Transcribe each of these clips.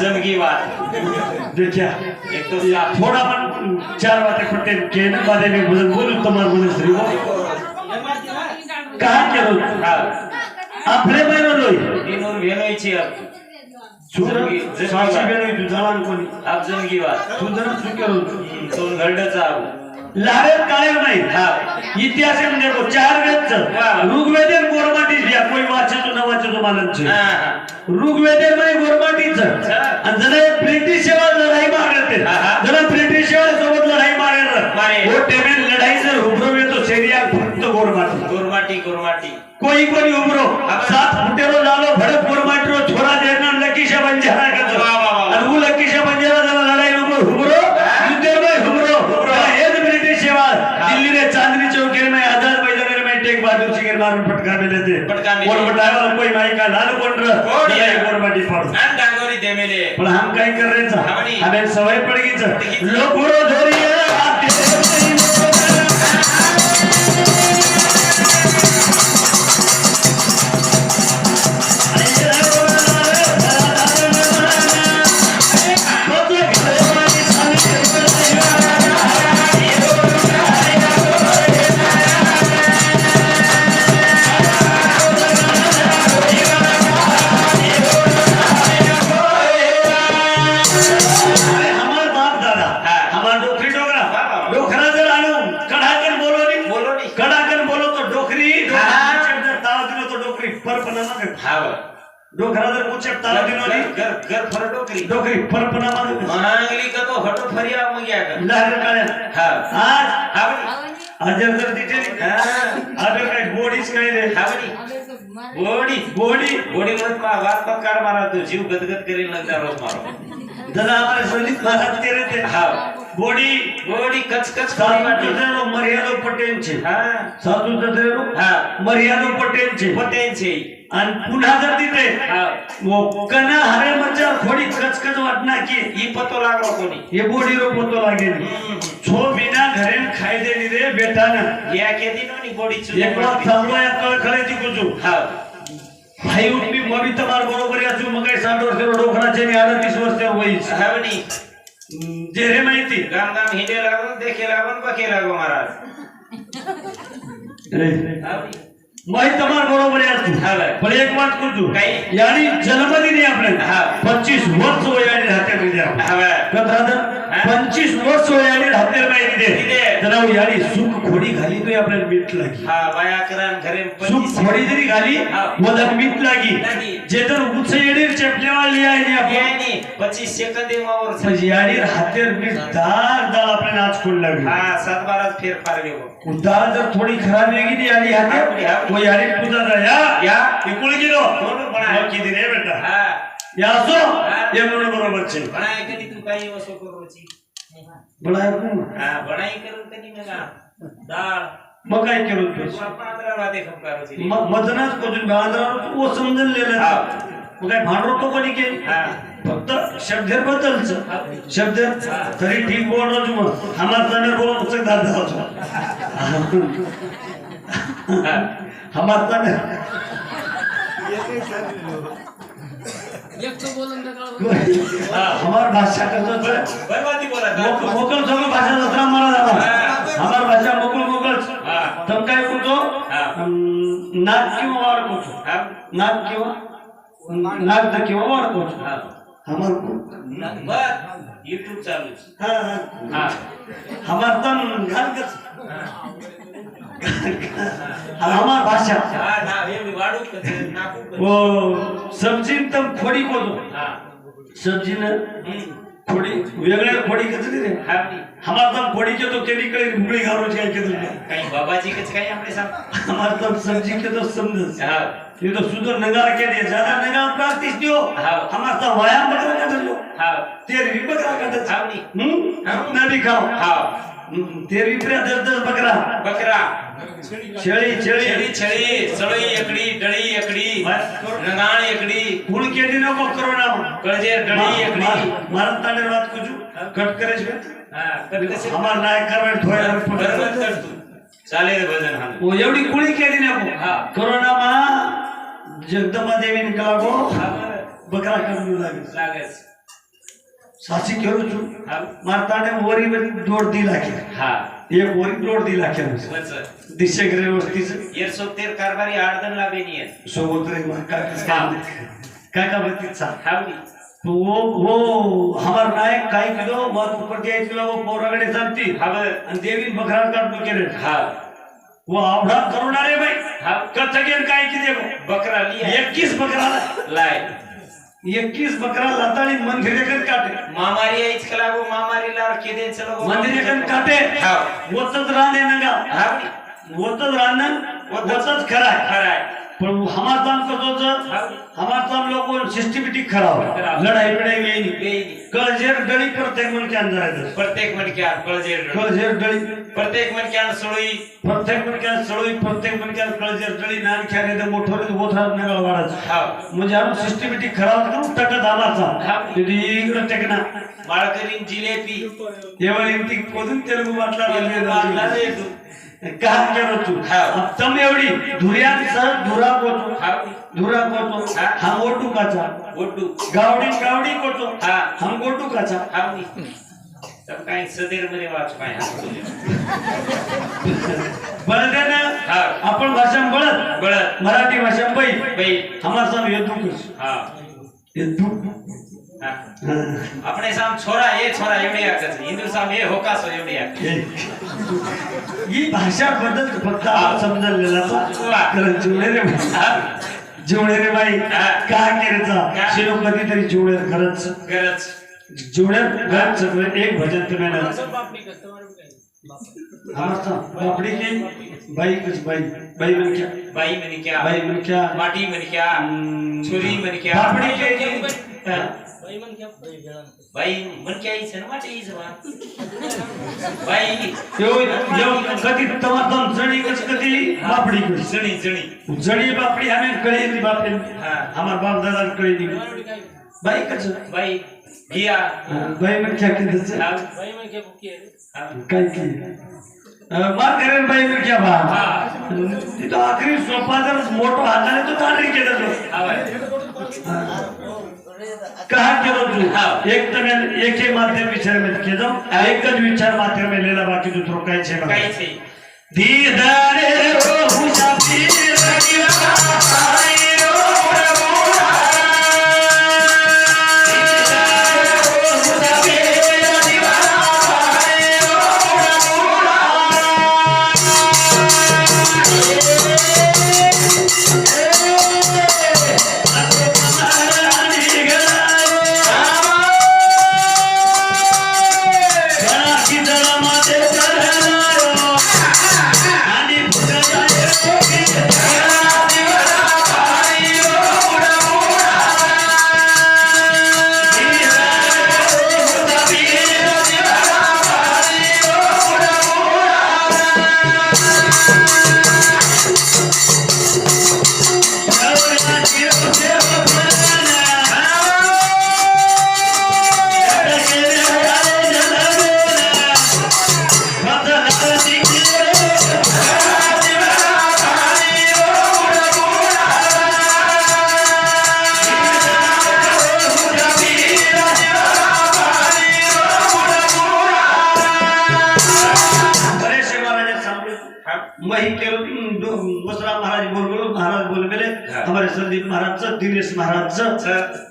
जंगी बात देखिया एक तो थोड़ा मन चार बातें खुट्टे के न बारे में बोलूं तुम्हारे बोले श्री वो कहा करो आपले बाहेर लोई दिनोर भेलोयची अब साक्षी बेनोई तू जवान कोणी अब जंगी बात तू जरा चुकेलो सोन घरडचा लारेत काळे नाही इतिहास म्हणजे को चार वेदचं ऋग्वेदन गोरमाटीच या कोई वाचतो न वाचतो मानच ऋग्वेदन मध्ये गोरमाटीच आणि जरा ब्रिटिश सेवा लढाई मारते जरा ब्रिटिश सेवा सोबत लढाई मारे वो टेमेन लढाई जर उभरो तो सेरिया फक्त गोरमाटी कोई कोई उभरो सात फुटेरो लालो भडक गोरमाटीरो छोरा देना लकीशा बंजारा का आणि वो लकीशा बंजारा जरा लढाई उभरो युद्ध में उभरो हे ब्रिटिश सेवा दिल्ली में चांदनी चौक में आजाद मैदान में टेक बहादुर सिंह मारून फटका मिले कोण बताया कोई माई का लाल कोण गोरमाटी पड़ आणि डांगोरी देमेले पण हम काय करायचं हमें सवय पड़ गई लोग गुरो धोरिया डोकरा जर कुछ ताला दिनोली घर फर डोकरी फरपना मनांगली का तो हटो फरिया मग या का लहर काळ्या हा आज अजर जर दिटेली अजर काय बोडीच काय रे बोडी मत मा वात पकार मारा तो जीव गदगद करेल लगता रोज मारो जरा हमारे शरीर महाराज तेरे थे बोडी कच सातू मर्यादो पटेल छे सातू जतेरो मर्यादो पटेल छे आणि पुन्हा जर तिथे वो कना हरे मचा थोडी कचकच वाटना की ई पतो लागलो कोणी हे बोडी रो पतो लागेल छो बिना घरेन खाई देनी रे बेटा ना या के दिनोनी बोडी चु एक बार सांगवा या कळखळे ती कुजू भाई उठबी मबी तमार बरोबर याचू मग काय 60 वर्ष डोखराचे आणि 38 वर्ष होईच हावनी जे रे माहिती गाम हिंडे लागून देखे लागून बके लागो महाराज रे माहित तमार बरोबर याचू पण एक बात कुजू यानी जन्मदिनी आपले 25 वर्ष वयाने राहते म्हणजे कत्रादर 25 वर्ष वयाने राहते माहिती जरा यानी सुख खोडी घाली तो आपल्याला मीठ लागी बायाकरान घरे सुख खोडी जरी घाली मला मीठ लागी जे तर उच्च येडीर चपलेवाली आहे आपली 25 सेकंद मावर म्हणजे यानी राहते मीठ दार आपल्याला आज खोल लागली 7-12 फेरफार घेऊ दार जर थोडी खराब वेगळी आली हाते वो यानी तुझा या इकुळ गेलो बना किती रे बेटा या असो ये म्हणून बरोबर छे बनाय कधी तू काही वसो करूची बनाय कोण बनाई करू कधी नका डाळ मग काय करू तू आपण आदरा वादे खप करूची मदनाच कोजून बांधरा वो समजून लेला मग काय भांडरो तो कोणी के फक्त शब्देर बदलच शब्द तरी ठीक बोल रहा मग हमार तने बोल सकता दादा हमार तने एक तो बोलन का हमार भाषा का तो बरबादी बोला मोकल सगळं भाषा दसरा मला जावा हमार भाषा मोकल तब काय कुतो नाक क्यों और कुछ नाक क्यों नाक द क्यों और कुछ हमार को बर YouTube चालू हां हमार तन घाल के हमार भाषा ना हे वाडू कसे नाकू वो सब्जी तम खोडी को दो सब्जी न खोडी वेगळे खोडी कचली रे हमार तम खोडी के तो केडी कळे भुगळी घारो छै के काही बाबाजी कच काही आपले सांग हमार तम सब्जी के तो समझ ये तो सुंदर नगार के दिए ज्यादा नगार प्रैक्टिस दियो हमार तो व्यायाम बकरा कर लो तेरी भी बकरा कर छावनी ना भी खाओ तेरी भी 10 बकरा छेड़ी सळई एकड़ी डळी एकड़ी नगाण एकड़ी कुण के दिनो को कोरोना कळजे डळी एकड़ी मारताने रात कुछ कट करे छे कट कसे हमार नायक करवे थोड़ा बरोबर कर तू चाले भजन हम वो एवढी कुळी केली ना कोरोना मा जगदंबा देवी निकला को बकरा करू लागेस સાચી કરું છું હા માતાને ઓરી બધી દોડ દી લાખે હા એક ઓરી દોડ દી લાખે વચ દિશે કરે વસ્તી છે 13 कारभारी आडदन लाभेनी आहे सोबत रे काका बत्तीचा हावली तो वो हमार नायक काय किलो मत ऊपर द्यायचं वो पोराकडे चालती हाव आणि देवी बकरा काढतो केले हा वो आवडा करून आले बाई हा कथगेन काय की देखो बकरा लिया 21 बकरा लाय 21 बकरा लाताळी मंदिरेकन काटे मामारी आईच कला वो मामारी लार के दे चलो मंदिरेकन काटे हा वतच राहणे नगा हावली वतच राहणं वतच खरा खराय पण हमार काम करतो हमार काम लोग सिस्टमॅटिक खरा लढाई बिडाई वेणी कळजेर डळी प्रत्येक मन के अंदर आहे प्रत्येक मन क्या कळजेर कळजेर डळी प्रत्येक मन क्या सोळी प्रत्येक मन के सळोई प्रत्येक मन के कळजेर डळी नान ख्याने द मोठोरे बोथरात नगळ वाढायचं हा म्हणजे आपण सिस्टमॅटिक खरा होतो टकत आवाचा तिथे इकडे टेकना माळकरीन जिलेबी एवढी ती कोदून तेलगू वाटला वाटला रे तू काय करत तू तम एवढी धुर्यांचं धुरा कोतो हावली धुरा कोतो हा गोटू काचा गोटू गावडी गावडी कोतो हा हम गोटू काचा हावली तब काही सदेर मध्ये वाच पाय बळदेनं हा आपण भाषा बळद बळद मराठी भाषा बै बाई हमार सब ये दुख हा ये दुख हा अपने साम छोरा ये छोरा एवढी आकच हिंदू साम ये होकासो एवढी आक ही भाषा बदल फक्त आपण समजलेला कारण जेवढे रे बाई काय करायचा शिरो कधीतरी जेवढे खरंच गरज जेवढे गरज एक भजन तुम्ही ना बापडी की बाई कुछ बाई बाई मन क्या बाई मन क्या बाई मन क्या माटी मन क्या छुरी मन क्या बापडी के बाई मन क्या ही माटी ही जवा बाई यो कधी तम जणी कस कधी बापडी कस जणी जणी जणी बापडी हमें कळी नी बापडी हां हमार बाप दादा कळी नी बाई कस बाई गिया बाई मन क्या कहते हैं बाई मन क्या बुकी है काय की मार करेन बाई मन क्या बा ती तो आखरी सोपा जर मोठो हाताने तो तारी केला तो कहा केलो तू एक तर एक ही माध्यम विचार में के दो एकच विचार माध्यम में लेला बाकी दुसरो काय छे काय छे दीदारे रो हुशाबी रगिला आई रो प्रभुरा हमारे संदीप महाराज दिनेश महाराज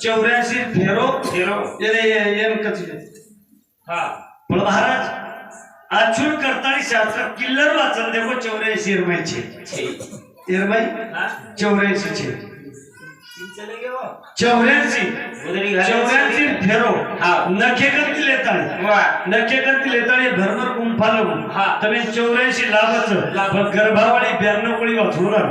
84 फेरो ये हाँ पण महाराज आचूर करताळी शास्त्र किल्लर वाचन देखो 84 इरमाई छे इरमाई 84 छे 84 फेरो नखे करती लेताळी भरभर गुंफालो તમે 84 लाभच गर्भावळी 92 कोळी वाचवणार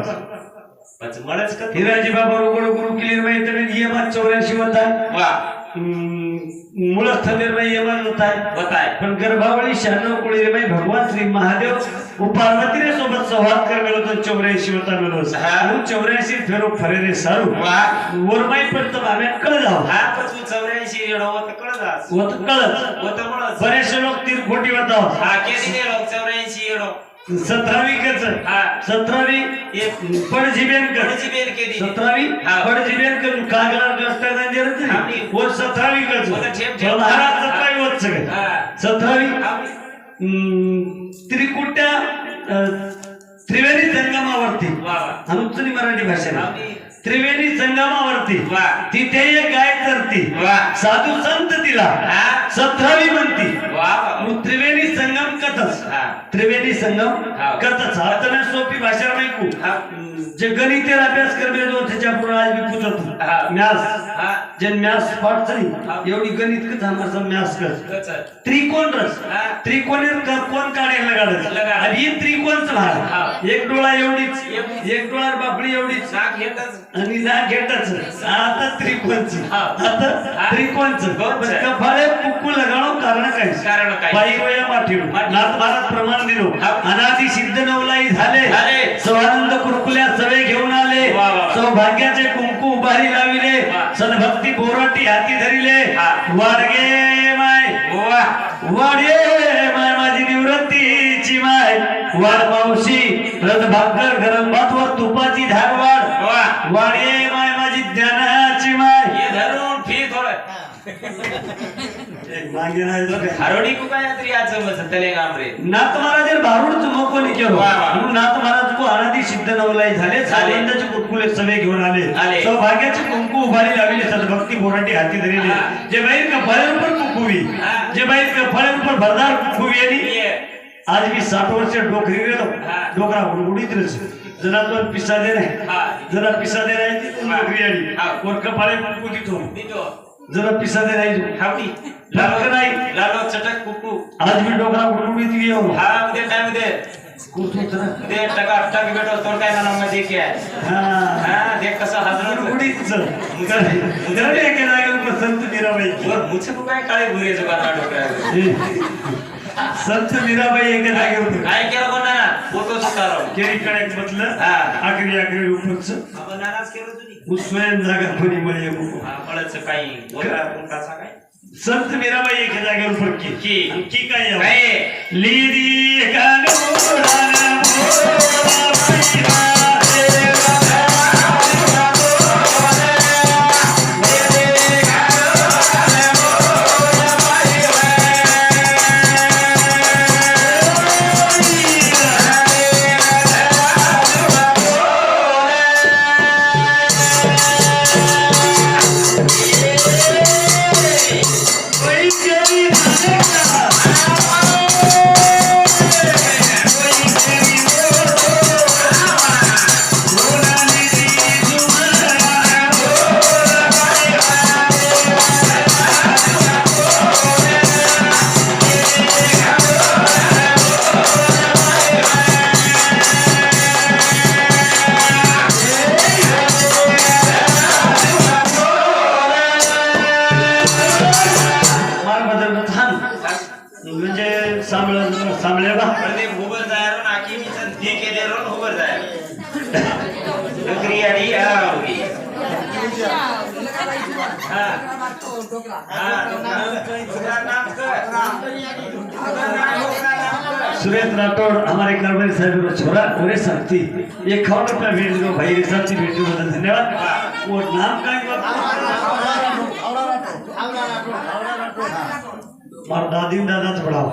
पच मळच का हिराजी बाबा रोगड गुरु क्लियर माहिती तुम्ही नियमात 84 होता वाह मूळस्थ निर्णय यमन होता बताए पण गर्भावळी 96 कोळी रे भगवान श्री महादेव व पार्वती रे सोबत संवाद कर मेलो तो 84 होता मेलो हां 84 फेरो फरे रे सारू वाह वरमाई पण तो आम्ही कळ जाऊ हा पच 84 एडो होत कळ जा होत कळत होत मळच बरेचसे लोक तीर खोटी होता हा केदी ने लोक 84 एडो 17वी कच हा 17वी एक पडजीबेन कर कोणाची बेर केली 17वी हा. पडजीबेन कर कागला रस्ता नाही आम्ही. व 17वी कच बोला, ठेप, ठेप. महाराज 17वी होत सगळे हा 17वी आम्ही त्रिकुट्या त्रिवेणी संगमावरती वा वा अनुत्तरी मराठी भाषेला आम्ही त्रिवेणी संगमावरती वा तिथे एक गाय चरती वा साधू संत तिला हा 17वी म्हणती वा वा मग त्रिवेणी संगम कथच हा त्रिवेणी संगम हा. कथच आता सोपी भाषा नाही हा जे गणितेर अभ्यास करणे जो त्याच्या पुढे आज मी पूछत हा. म्यास हा जे म्यास पाठ हा. नाही एवढी गणित कथा माझा म्यास कर कच त्रिकोण रस हा. त्रिकोणेर कोण काढायला गाडत लगाड. आणि ही त्रिकोणच हा. भाग एक डोळा एवढीच एवढीच. एक डोळा बापडी एवढीच नाक येतच आणि ना घेतच आता त्रिकोणच हा. आता हा. त्रिकोणच कोणचं? कपाळे कुक्कू लगाणो कारण काय कारण काय? बाई वया माठीव माठीव. नाथ महाराज प्रमाण दिलो हा. अनादि सिद्ध नवलाई झाले झाले. सवानंद कुरकुल्या सवे घेऊन आले वा, वा, वा. सौभाग्याचे कुंकू उभारी लाविले वा. सद्भक्ती बोराटी हाती धरिले हा. वाडगे माय वा वाडे माय माझी निवृत्तीची माय वाड मावशी रथ भाकर गरम भात व तुपाची धारवाड वा वाडे माय माझी ज्ञानाची माय ये धरून फी थोडं एक मागे नाही तर काय. हरोडी को काय तरी आज समज तले गामरे नाथ महाराज भारूड चुमकोनी केलो वा, वा. म्हणून नाथ महाराज को अनादी सिद्ध नवलाई झाले झाले. सानंदाचे कुटकुले सवे घेऊन आले. आले सौभाग्याचे कुंकू उभारी लाविले सद्भक्ती बोराटी हाती धरिले हा. जे बाहेर कफाळे ऊपर कुकुवी हा. जे बाहेर कफाळे ऊपर भरदार कुकुवी आली ये आज मी 60 वर्ष डोकरी गेलो हा. डोकरा गुडगुडीत रस जरा तो पिसा दे नाही हा जरा पिसा दे नाही ती हा. डोकरी आली हा. वर कफाळे कुकू तिथून दितो जरा पिसा दे नाही हावडी लालो नाही लालो चटक कुकू आज मी डोकरा गुडगुडीत गेलो हा उद्या काय उद्या कुठून जरा दे टका टक बेटो तोड काय ना मग देखिए हा हा देख कसा हजरत गुडगुडीत गरडे एके जागेवर संत मीराबाई और मुझे को काय काळे घुरे जो का डोकरा संत मीराबाई एके जागेवर काय केलं कोणा ना फोटो सुतारो केरी कडे म्हटलं हा. आखरी उपरच आपण नाराज केलं तुझी स्वयं जागा कोणी मळे हा मळच काही बोला कोण कसा काय संत मीराबाई एके जागेवर फरकी की? आणि की काय आहे? काय लिरी कानोराना मोराबाई माते कोई केरी मानेगा कोई केरी मोरानी दी जुमरा मार बदल थांब म्हणजे सांभळे बा म्हणजे उबर जायरो नाकी मी चल दे केले रो उबर जाय नकरी आडी आवडी हा सुरेश राठौड़ हमारे कर्मचारी साहब का छोरा पूरे साथी ये 51 रुपया भेज दो भाई साथी भेज दो धन्यवाद वो नाम का और दादी दादाच पडाव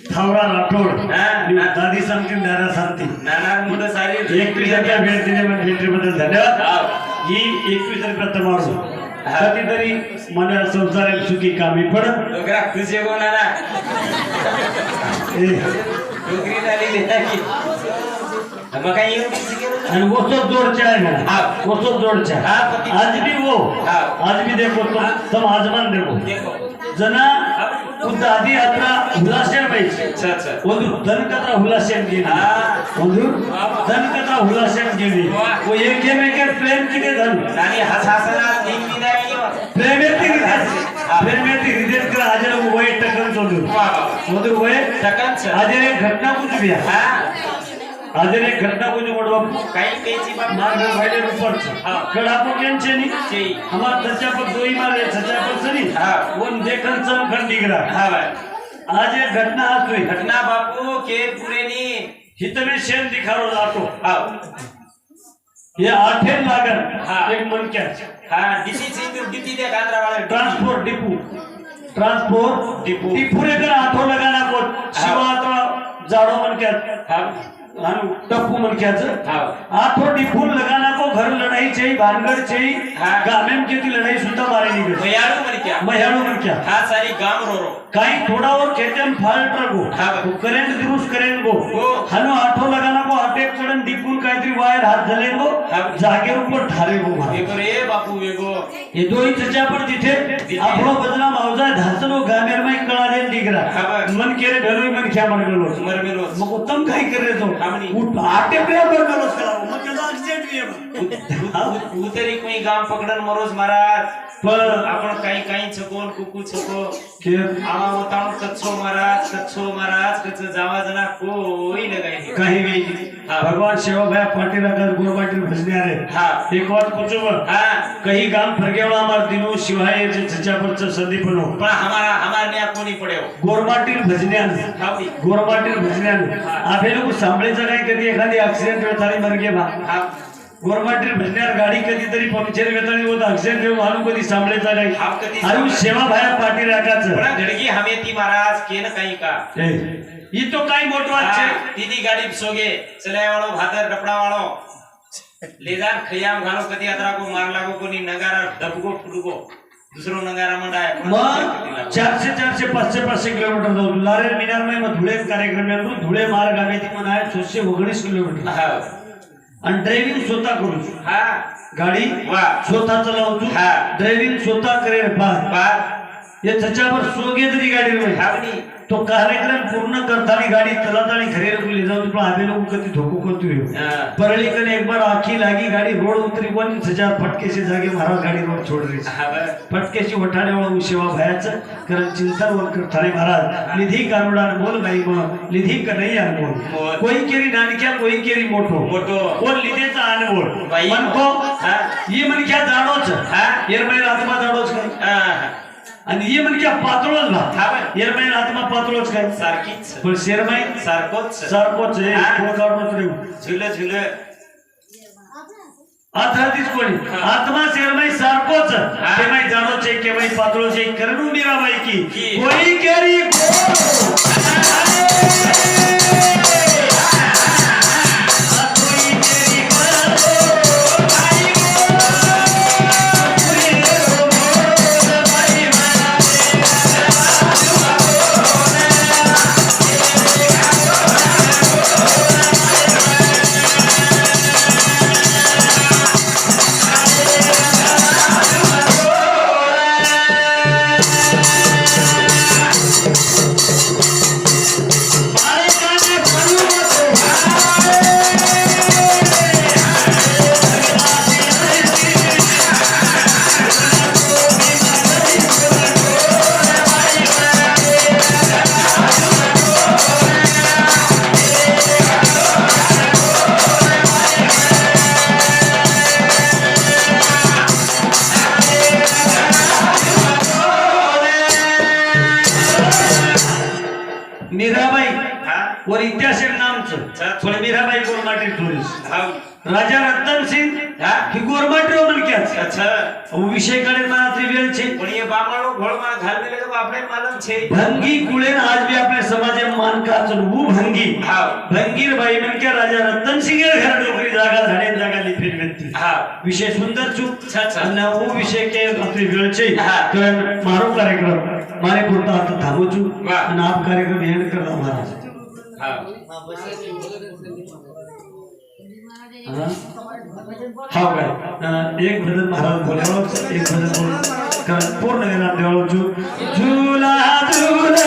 थावरा राठौड़ हा. दादी सांगतील दादा सांगतील नाना मुलं सारी 21 रुपया भेट दिल्याबद्दल धन्यवाद ही 21 रुपया तमारू कधीतरी मला संसार सुखी कामी पडत डोकरा खुशी को नाना डोकरी झाली की मग काय येऊ किती केलं आणि वसत जोडच्या आहे ना हा. वसत जोडच्या हा, पती. आज भी वो हा. आज भी देखो तुम आजमान देखो देखो जना दादी यात्रा हुलासेन पाहिजे अच्छा अच्छा ಒಂದು ದನಕತ್ರ ಹುಲಾಸೆನ್ गेली हा. ಒಂದು ದನಕತ್ರ ಹುಲಾಸೆನ್ गेली वा. वो एकमेकांवर प्रेम किती धन आणि हसासना तीन विदाय प्रेमेती हृदय कर आजला वय टकन चोंदू वा ಒಂದು वय टकनच आज एक घटना कुछ भी हा आज एक घटना कुछ मोडवा काही पेची बाप मार्ग भाईले ऊपर हा. कडापो केंचे नी ची हमार दचापक दोई मारे सचापक सनी हा. वन देखन चमखन डिगरा हा बाय आज एक घटना हुई। घटना बापू के पूरे नी हितने शेण दिखारो जातो। हाव ये आठेन लागन हाँ। एक मनक्या हाँ डीसी से डीसी दे गांधरा वाले ट्रांसपोर्ट डिपू रे कर आठो लगाना को शिवा तो जाडो मनक्या हाव हानु टप्पू मनक्याचं हाव आठो डिपू लगाना को घर लढाई चाहिए भानगड चाहिए हाँ। गामेम की लढाई सुद्धा मारे निघे मयाळू मन क्या मह्याळू मनक्या हाँ सारी गाम रो काही थोड़ा और खेते हम फाल्ट रखो हाँ। करंट दिवस करेंगे हो। हनु आठो लगाना को अटैक चढ़न डिपून काहीतरी वायर हात झाले गो हाँ। जागे ऊपर ठारे गो मारा वेगो रे बापू वेगो ये दो ही चचा पर तिथे आपलो बदना मावजा धासनो गामेर में कळा दे दिगरा हाँ। मन केरे घरोई मन क्या मर गेलो मर मेलो मग उत्तम काय करे तो हमनी उठ आटे पे पर गेलो करा मग केदा एक्सिडेंट भी उतरी कोई गाम पकडन मरोज महाराज पर आपण काही काही छकोन कुकू छको के आवा बताऊं कच्छो महाराज कच्छ जावा जना कोई लगाई नहीं कहीं भी हाँ। भगवान सेवा भाई पाटिल अगर गोरबाटिल भजने आ रहे हाँ। एक बात पूछो हाँ कहीं गाम फरगेवड़ा हमार दिनो शिवाय जे चचा पर संदीप नो पण हमारा न्या कोणी पड्यो गोरबाटिल भजन्यान हावडी गोरबाटिल भजन्यान आपे लोक सांभळेचं काय कधी एखादी ऍक्सिडेंट वेळाली मर गे बा हाँ गोरबाटिल भजन्यार गाडी कधीतरी पंक्चर वेताळी होत ऍक्सिडेंट वेळ मालूम कधी सांभळेचा काय हाव कधी आयु सेवा भाया पाटील रागाचं पण घडगी हमे ती महाराज केन काही का ए ई तो काय मोठ વાત છે तीदी गाड़ी सोगे चलाय वाळो भातर डपडा वाळो ले जान खयाम घालो कधी अदरा को मार लागो कोणी नगारा दबगो फुडगो दुसरो नगारा मंडाय मग 400 500 किलोमीटर जाऊ लारे मिनार में धुळे कार्यक्रम में धुळे मार्ग आवे ती म्हणाय 619 किलोमीटर हा आणि ड्रायव्हिंग स्वतः करू हा गाडी वाह स्वतः चलावतो हा ड्रायव्हिंग स्वतः करे बात बात ये चचावर सोगे तरी गाडी में हावनी तो कार्यक्रम पूर्ण करतानी गाडी तलातानी घरे ले जाऊ पण आवे लोग कधी धोको करतो हाँ। परळी कने एक बार आखी लागी गाडी रोड उतरी पण सजा फटके से जागे महाराज गाडी रोड छोड़ रही हा बर फटकेची वठाणे वाळू सेवा भयाचं कारण चिंतन वर करतानी महाराज निधी कानुडा बोल बाई मग निधी कन्हैया बोल बोल। कोई केरी नानक्या कोई केरी मोठो मोठो कोण लिधेचा अनबोल बाई म्हणतो हा ये मनक्या जाणोच हा येरमैल आत्मा जाणोच काय हा आणि ये मनक्या पातळोच ना हा बर येरमैल आत्मा पातळोच काय सारखीच पण शेरमैल सारखोच सारखोच आहे हा। कोण काढतो रे झुल झुल आधारतीच कोणी आत्मा शेरमैल सारखोच केमाई जाणोच आहे केमाई पातळोच आहे करणू मीराबाई की कोई केरी मीराबाई और इतिहास नामचं थोडे मीराबाई गोरमाटी थोडीस राजा रतन सिंग ही गोरमाटी म्हणक्याच अच्छा वो विषय कडे मात्र वेळ छे पण ये बामणो घोळमा घालले तो આપણે માલમ છે भंगी कुळेन आज भी आपले समाजे मान काचन वो भंगी हा भंगीर बाई म्हणक्या राजा रतन सिंग घर नोकरी जागा झाडे जागा लिफिन व्यक्ती हा विषय सुंदर छू अच्छा અને वो विषय के आपली वेळ छे હા कारण मारो कार्यक्रम मारे पुरता आता थांबू छू વાહ અને આપ કાર્યक्रम એન્ડ કરવા महाराज હા हाँ भाई एक भजन महाराज बोले एक भजन बोले पूर्ण विराम देवळो छू झूला झूले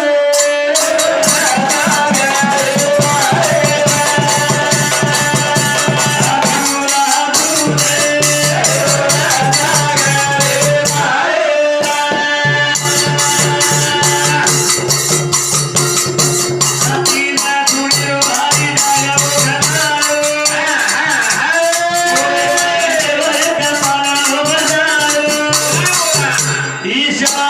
ईशा